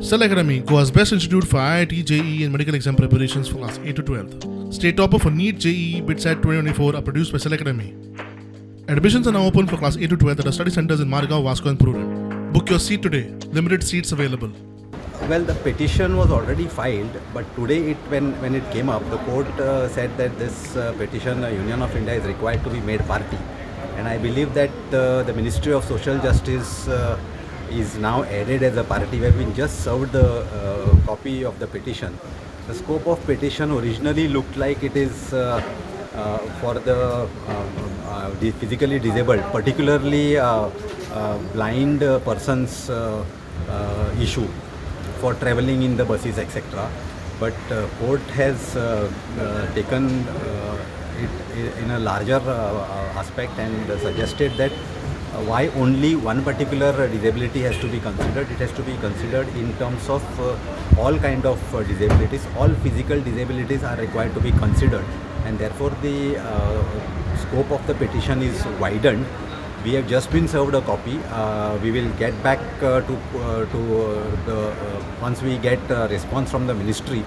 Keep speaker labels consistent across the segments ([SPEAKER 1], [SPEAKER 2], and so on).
[SPEAKER 1] Cell Academy, Goa's best institute for IIT, JEE and medical exam preparations for class 8 to 12th. State topper for NEET, JEE, BITSAT 2024 are produced by Cell Academy. Admissions are now open for class 8 to 12th at our study centers in Margao, Vasco and Prudent. Book your seat today. Limited seats available.
[SPEAKER 2] Well, the petition was already filed, but today when it came up, the court said that this petition, Union of India, is required to be made party. And I believe that the Ministry of Social Justice is now added as a party. We have been just served the copy of the petition. The scope of petition originally looked like it is for the physically disabled, particularly blind persons issue for traveling in the buses, etc. But court has taken it in a larger aspect and suggested that why only one particular disability has to be considered. It has to be considered in terms of all kind of disabilities. All physical disabilities are required to be considered, and therefore the scope of the petition is widened. We have just been served a copy. We will get back once we get a response from the ministry.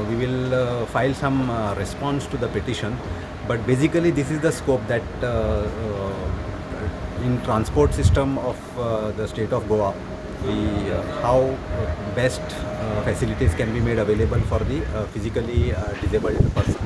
[SPEAKER 2] We will file some response to the petition. But basically, this is the scope that in transport system of the state of Goa, how best facilities can be made available for the physically disabled persons.